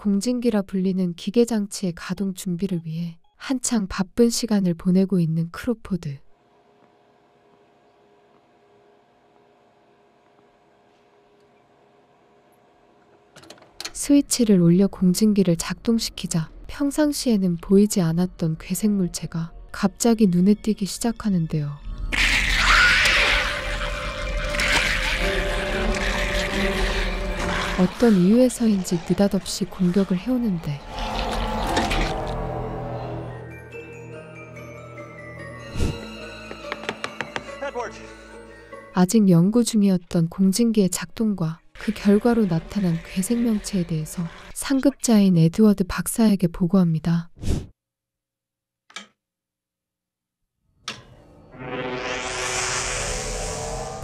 공진기라 불리는 기계장치의 가동 준비를 위해 한창 바쁜 시간을 보내고 있는 크로포드. 스위치를 올려 공진기를 작동시키자 평상시에는 보이지 않았던 괴생물체가 갑자기 눈에 띄기 시작하는데요. 어떤 이유에서인지 느닷없이 공격을 해오는데 아직 연구 중이었던 공진기의 작동과 그 결과로 나타난 괴생명체에 대해서 상급자인 에드워드 박사에게 보고합니다.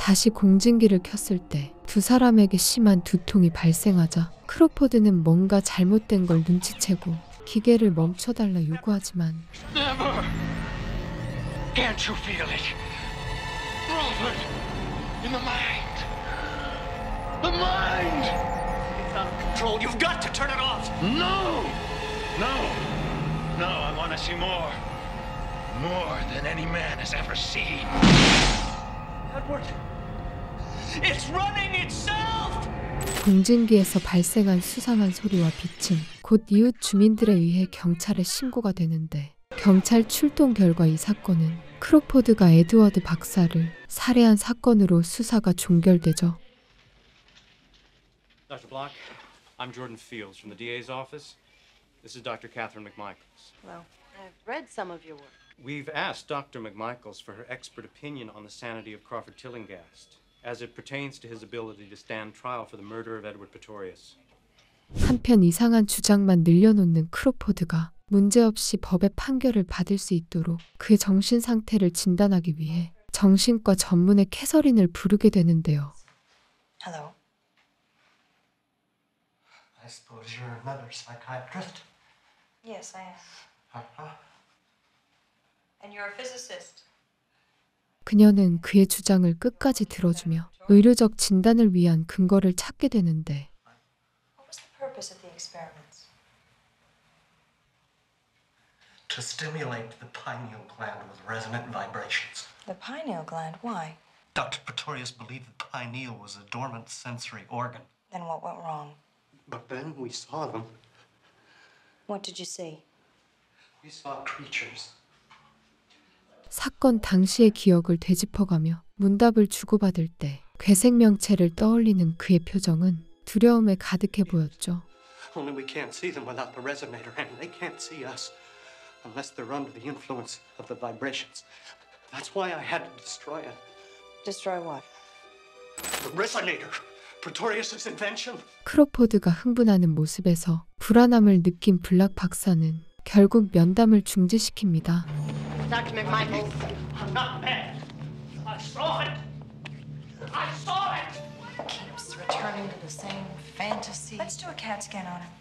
다시 공진기를 켰을 때 두 사람에게 심한 두통이 발생하자 크로포드는 뭔가 잘못된 걸 눈치채고 기계를 멈춰달라 요구하지만 Never. Can't you feel it? Robert, in the mind. The mind! It's out of control. You've got to turn it off. No! No, I want to see more. More than any man has ever seen. Edward! It's running itself! 공진기에서 발생한 수상한 소리와 빛은 곧 이웃 주민들에 의해 경찰에 신고가 되는데 경찰 출동 결과 이 사건은 크로포드가 에드워드 박사를 살해한 사건으로 수사가 종결되죠. Dr. Block, I'm Jordan Fields from the DA's office. This is Dr. Catherine McMichaels. Well, I've read some of your work. We've asked Dr. McMichaels for her expert opinion on the sanity of Crawford Tillinghast as it pertains to his ability to stand trial for the murder of Edward Pretorius. 한편 이상한 주장만 늘려놓는 크로포드가 문제없이 법의 판결을 받을 수 있도록 그의 정신 상태를 진단하기 위해 정신과 전문의 캐서린을 부르게 되는데요. Hello. I suppose you're another psychiatrist? Yes, I am. Uh-huh. And you're a physicist. 그녀는 그의 주장을 끝까지 들어주며 의료적 진단을 위한 근거를 찾게 되는데 What was the purpose of the experiments? To stimulate the pineal gland with resonant vibrations. The pineal gland? Why? Dr. Pretorius believed the pineal was a dormant sensory organ. Then what went wrong? But then we saw them. What did you see? We saw creatures. 사건 당시의 기억을 되짚어가며 문답을 주고받을 때 괴생명체를 떠올리는 그의 표정은 두려움에 가득해 보였죠. Only we can't see them without the resonator, and they can't see us unless they're under the influence of the vibrations. That's why I had to destroy it. Destroy what? The resonator! Pretorius' invention! 크로포드가 흥분하는 모습에서 불안함을 느낀 블락 박사는 결국 면담을 중지시킵니다. Dr. McMichaels. I'm not mad. I saw it. I saw it. Keeps returning to the same fantasy. Let's do a CAT scan on him.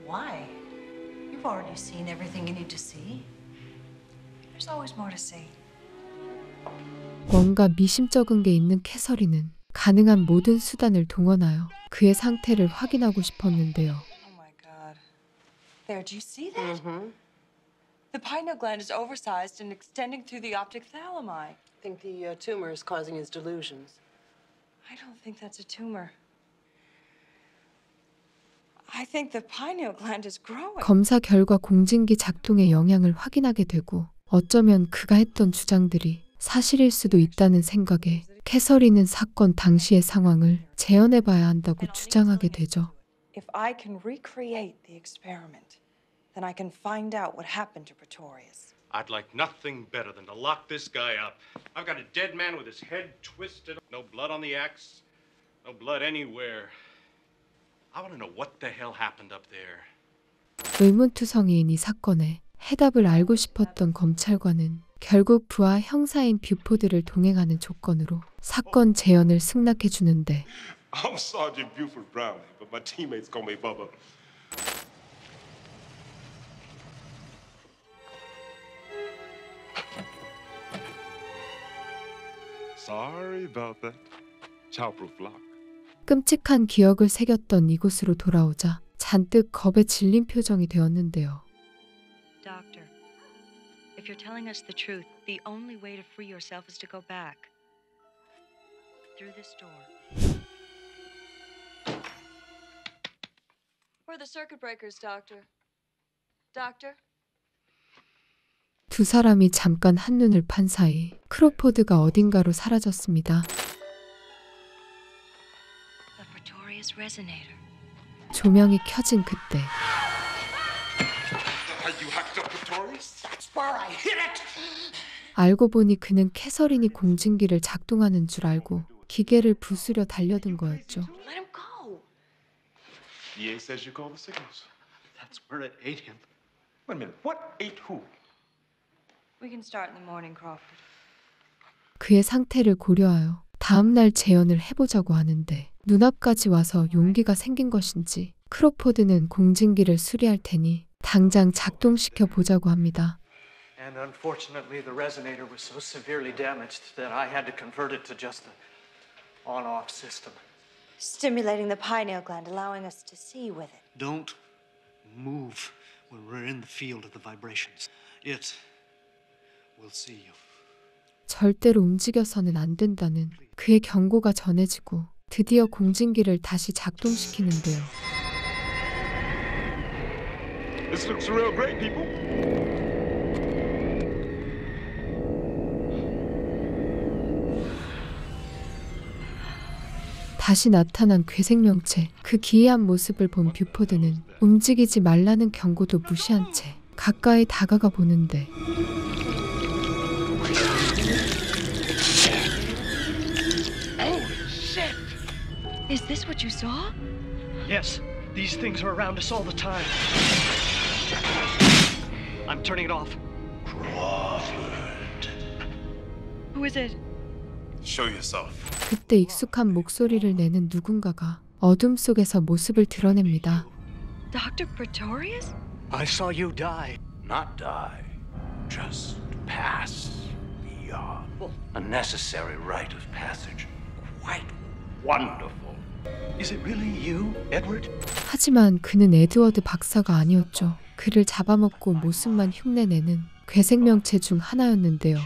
Why? You've already seen everything you need to see. There's always more to see. 뭔가 미심쩍은 게 있는 캐서린은 가능한 모든 수단을 동원하여 그의 상태를 확인하고 싶었는데요. Oh my God. There, do you see that? The pineal gland is oversized and extending through the optic thalami. I think the tumor is causing his delusions. I don't think that's a tumor. I think the pineal gland is growing. 검사 결과 공진기 작동의 영향을 확인하게 되고 어쩌면 그가 했던 주장들이 사실일 수도 있다는 생각에 캐서린은 사건 당시의 상황을 재현해봐야 한다고 주장하게 되죠. If I can recreate the experiment, then I can find out what happened to Pretorius. I'd like nothing better than to lock this guy up. I've got a dead man with his head twisted, no blood on the axe, no blood anywhere. I want to know what the hell happened up there. 의문투성이인 이 사건에 해답을 알고 싶었던 검찰관은 결국 부하 형사인 뷰포드를 동행하는 조건으로 사건 재현을 승낙해 주는데 I'm Sergeant Buford Brown, but my teammates call me Bubba. Sorry about that. Childproof lock. 끔찍한 기억을 새겼던 이곳으로 돌아오자 잔뜩 겁에 질린 표정이 되었는데요. Doctor, if you're telling us the truth, the only way to free yourself is to go back. Through this door. Where are the circuit breakers, Doctor? Doctor? 두 사람이 잠깐 한눈을 판 사이 크로포드가 어딘가로 사라졌습니다. The Pretorius Resonator. 조명이 켜진 그때 You hacked up Pretorius? That's where I hit it! 알고 보니 그는 캐서린이 공진기를 작동하는 줄 알고 기계를 부수려 달려든 거였죠. Let him go. EA says you call the signals. That's where it ate him. Wait a minute. What ate who? We can start in the morning, Crawford. 그의 상태를 고려하여 다음날 재연을 해보자고 하는데 눈앞까지 와서 용기가 생긴 것인지 크로포드는 공진기를 수리할 테니 당장 작동시켜 보자고 합니다. And unfortunately, the resonator was so severely damaged that I had to convert it to just an on-off system. Stimulating the pineal gland, allowing us to see with it. Don't move when we're in the field of the vibrations. It will see you. 절대로 움직여서는 안 된다는 그의 경고가 전해지고 드디어 공진기를 다시 작동시키는데요. This looks real great, people. 다시 나타난 괴생명체, 그 기이한 모습을 본 뷰포드는 움직이지 말라는 경고도 무시한 채 가까이 다가가 보는데 Is this what you saw? Yes, these things are around us all the time. I'm turning it off. Who is it? Show yourself. 그때 익숙한 목소리를 내는 누군가가 어둠 속에서 모습을 드러냅니다. Dr. Pretorius? I saw you die. Not die, just pass beyond. A necessary rite of passage. Quite wonderful. Is it really you, Edward? 하지만 그는 에드워드 박사가 아니었죠. 그를 잡아먹고 모습만 흉내내는 괴생명체 중 하나였는데요.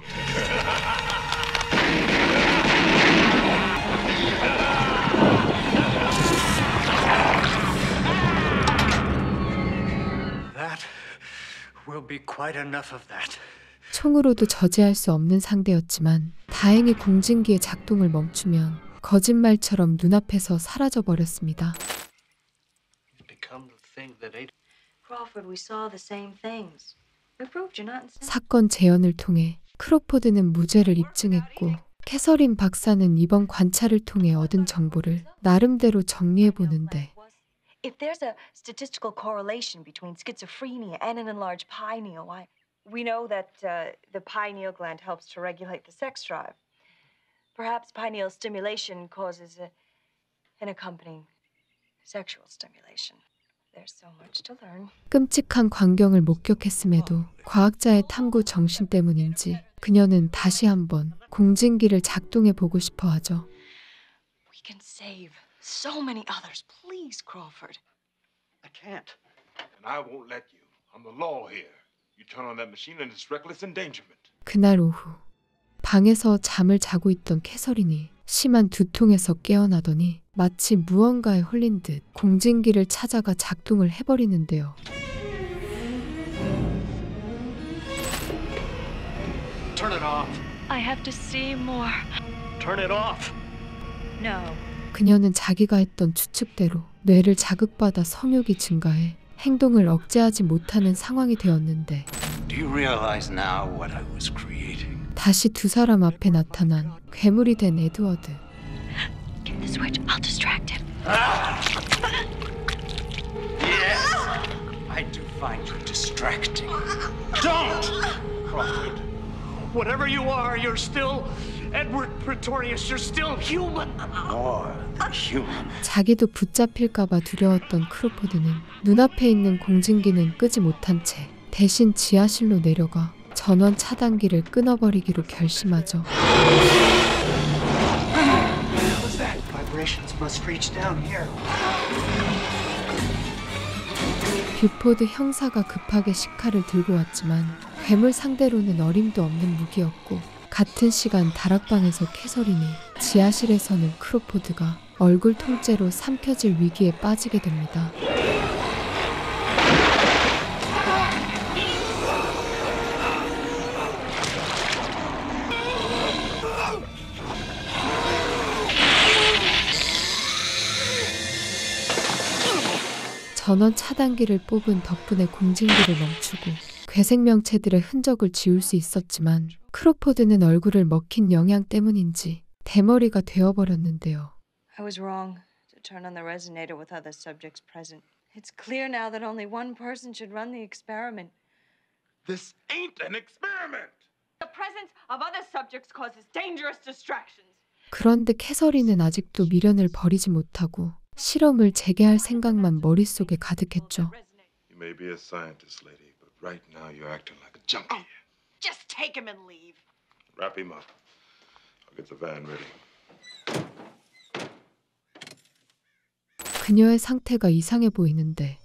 That will be quite enough of that. 총으로도 저지할 수 없는 상대였지만 다행히 공진기의 작동을 멈추면 거짓말처럼 눈앞에서 사라져버렸습니다. Become the thing that ate. Crawford, we saw the same things. We proved you're not insane. 사건 재연을 통해 크로포드는 무죄를 입증했고 캐서린 박사는 이번 관찰을 통해 얻은 정보를 나름대로 정리해보는데 If there's a statistical correlation between schizophrenia and an enlarged pineal, we know that the pineal gland helps to regulate the sex drive. Perhaps pineal stimulation causes an accompanying sexual stimulation. There's so much to learn. 끔찍한 광경을 목격했음에도 과학자의 탐구 정신 때문인지 그녀는 다시 한번 공진기를 작동해보고 싶어 하죠. We can save so many others. Please, Crawford. I can't. And I won't let you. I'm the law here. You turn on that machine and it's reckless endangerment. 그날 오후 방에서 잠을 자고 있던 캐서린이 심한 두통에서 깨어나더니 마치 무언가에 홀린 듯 공진기를 찾아가 작동을 해버리는데요. Turn it off. I have to see more. Turn it off. No. 그녀는 자기가 했던 추측대로 뇌를 자극받아 성욕이 증가해 행동을 억제하지 못하는 상황이 되었는데 Do you realize now what I was creating? 다시 두 사람 앞에 나타난 괴물이 된 에드워드. Get the switch. I'll distract him. Yes, I do find you distracting. Don't! Crawford. Whatever you are, you're still Edward Pretorius. You're still human. More than human. 자기도 붙잡힐까봐 두려웠던 크로포드는 눈앞에 있는 공진기는 끄지 못한 채 대신 지하실로 내려가 전원 차단기를 끊어버리기로 결심하죠. Vibrations must reach down here. 뷰포드 형사가 급하게 식칼을 들고 왔지만 괴물 상대로는 어림도 없는 무기였고, 같은 시간 다락방에서 캐서린이, 지하실에서는 크로포드가 얼굴 통째로 삼켜질 위기에 빠지게 됩니다. 전원 차단기를 뽑은 덕분에 공진기를 멈추고 괴생명체들의 흔적을 지울 수 있었지만, 크로포드는 얼굴을 먹힌 영양 때문인지 대머리가 되어버렸는데요. I was wrong to turn on the resonator with other subjects present. It's clear now that only one person should run the experiment. This ain't an experiment! The presence of other subjects causes dangerous distractions. 그런데 캐서린은 아직도 미련을 버리지 못하고 실험을 재개할 생각만 머릿속에 가득했죠. You may be a scientist, lady, but right now you're acting like a junkie. Just take him and leave. Wrap him up. I'll get the van ready. 그녀의 상태가 이상해 보이는데,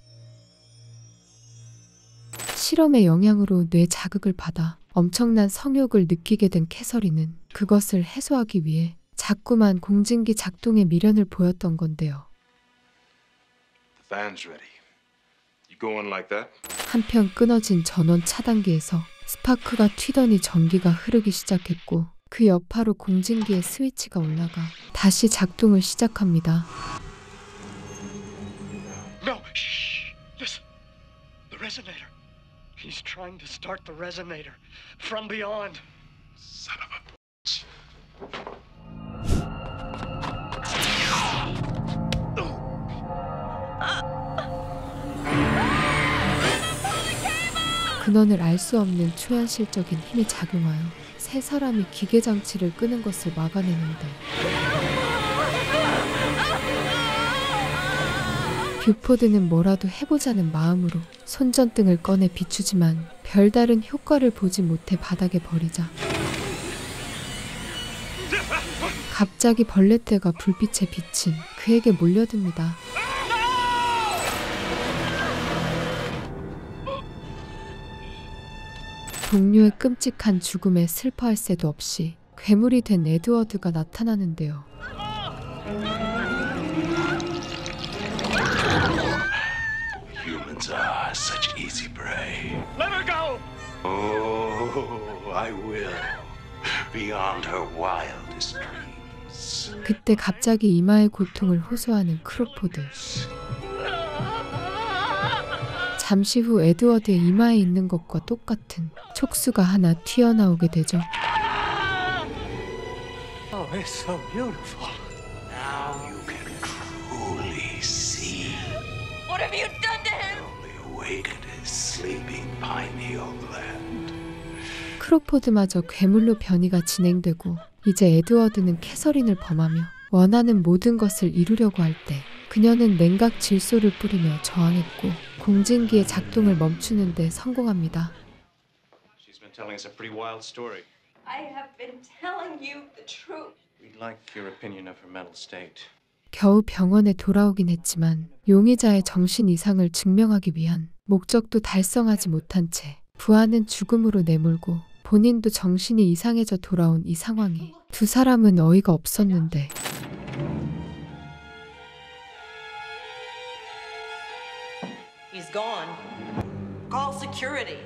실험의 영향으로 뇌 자극을 받아 엄청난 성욕을 느끼게 된 캐서린은 그것을 해소하기 위해 자꾸만 공진기 작동에 미련을 보였던 건데요. The van's ready. You go on like that? 한편 끊어진 전원 차단기에서 스파크가 튀더니 전기가 흐르기 시작했고, 그 여파로 공진기의 스위치가 올라가 다시 작동을 시작합니다. No, shh. Listen. The resonator. He's trying to start the resonator from beyond. Son of a bitch. 근원을 알 수 없는 초현실적인 힘이 작용하여 세 사람이 기계 장치를 끄는 것을 막아내는데, 뷰포드는 뭐라도 해보자는 마음으로 손전등을 꺼내 비추지만 별다른 효과를 보지 못해 바닥에 버리자 갑자기 벌레떼가 불빛에 비친 그에게 몰려듭니다. 동료의 끔찍한 죽음에 슬퍼할 새도 없이 괴물이 된 에드워드가 나타나는데요. Humans are such easy prey. Let her go! Oh, I will. Beyond her wildest dreams. 그때 갑자기 이마의 고통을 호소하는 크로포드. 잠시 후 에드워드의 이마에 있는 것과 똑같은 촉수가 하나 튀어나오게 되죠. Oh, it's so beautiful. Now you can truly see. What have you done to him? Only awakened his sleeping pineal gland. 크로포드마저 괴물로 변이가 진행되고, 이제 에드워드는 캐서린을 범하며 원하는 모든 것을 이루려고 할 때 그녀는 냉각 질소를 뿌리며 저항했고 공진기의 작동을 멈추는 데 성공합니다. She's been telling us a pretty wild story. I have been telling you the truth. We'd like your opinion of her mental state. 겨우 병원에 돌아오긴 했지만 용의자의 정신 이상을 증명하기 위한 목적도 달성하지 못한 채 부하는 죽음으로 내몰고 본인도 정신이 이상해져 돌아온 이 상황이 두 사람은 어이가 없었는데, He's gone. Call security.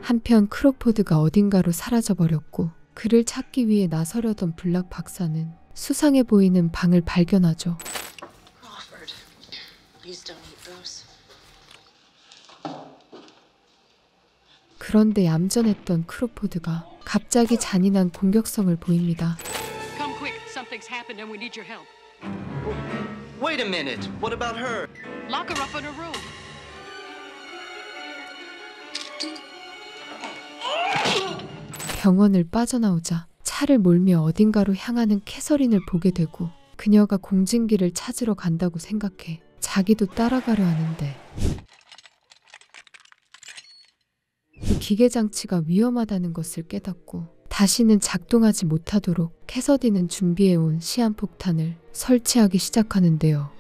한편 크로포드가 어딘가로 사라져버렸고 그를 찾기 위해 나서려던 블락 박사는 수상해 보이는 방을 발견하죠. Crawford, please don't eat those. 그런데 얌전했던 크로포드가 갑자기 잔인한 공격성을 보입니다. Come quick, something's happened and we need your help. Wait a minute. What about her? Lock her up in her room. 병원을 빠져나오자 차를 몰며 어딘가로 향하는 캐서린을 보게 되고, 그녀가 공진기를 찾으러 간다고 생각해 자기도 따라가려 하는데, 이 기계장치가 위험하다는 것을 깨닫고 다시는 작동하지 못하도록 캐서디는 준비해온 시한폭탄을 설치하기 시작하는데요.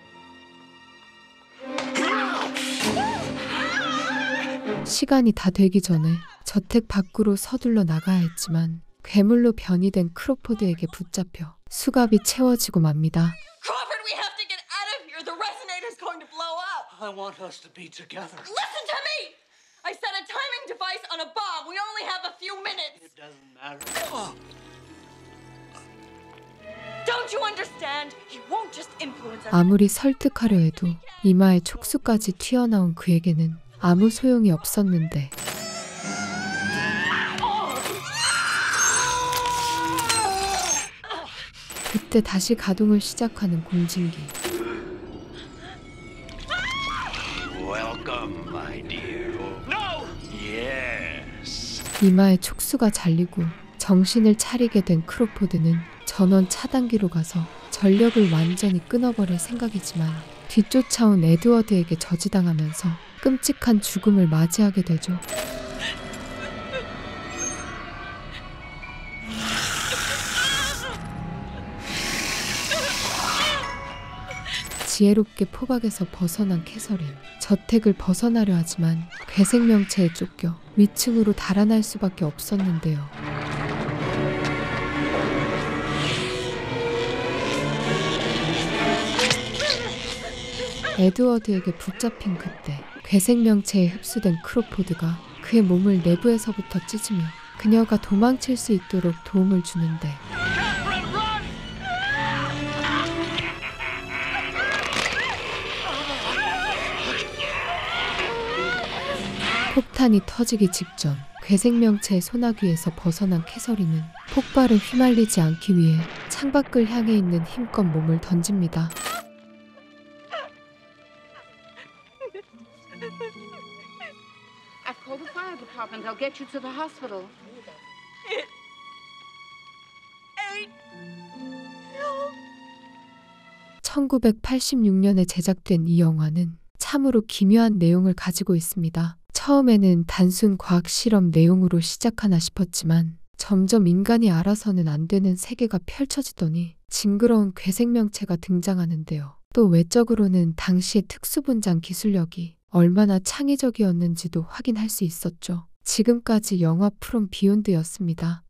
시간이 다 되기 전에 저택 밖으로 서둘러 나가야 했지만 괴물로 변이된 크로포드에게 붙잡혀 수갑이 채워지고 맙니다. Crawford, we have to get out of here. The resonator's going to blow up. I want us to be together. Listen to me! I set a timing device on a bomb. We only have a few minutes. It doesn't matter. Don't you understand? He won't just influence us. 아무리 설득하려 해도 이마에 촉수까지 튀어나온 그에게는 아무 소용이 없었는데 그때 다시 가동을 시작하는 공진기. Welcome, my dear. No! Yes. 이마에 촉수가 잘리고 정신을 차리게 된 크로포드는 전원 차단기로 가서 전력을 완전히 끊어버릴 생각이지만 뒤쫓아온 에드워드에게 저지당하면서 끔찍한 죽음을 맞이하게 되죠. 지혜롭게 포박에서 벗어난 캐서린. 저택을 벗어나려 하지만 괴생명체에 쫓겨 위층으로 달아날 수밖에 없었는데요. 에드워드에게 붙잡힌 그때 괴생명체에 흡수된 크로포드가 그의 몸을 내부에서부터 찢으며 그녀가 도망칠 수 있도록 도움을 주는데 폭탄이 터지기 직전 괴생명체의 소나귀에서 벗어난 캐서린은 폭발에 휘말리지 않기 위해 창밖을 향해 있는 힘껏 몸을 던집니다. I've called the fire department. They'll get you to the hospital. It ain't 1986년에 제작된 이 영화는 참으로 기묘한 내용을 가지고 있습니다. 처음에는 단순 과학 실험 내용으로 시작하나 싶었지만 점점 인간이 알아서는 안 되는 세계가 펼쳐지더니 징그러운 괴생명체가 등장하는데요. 또 외적으로는 당시의 특수분장 기술력이 얼마나 창의적이었는지도 확인할 수 있었죠. 지금까지 영화 프롬 비욘드였습니다.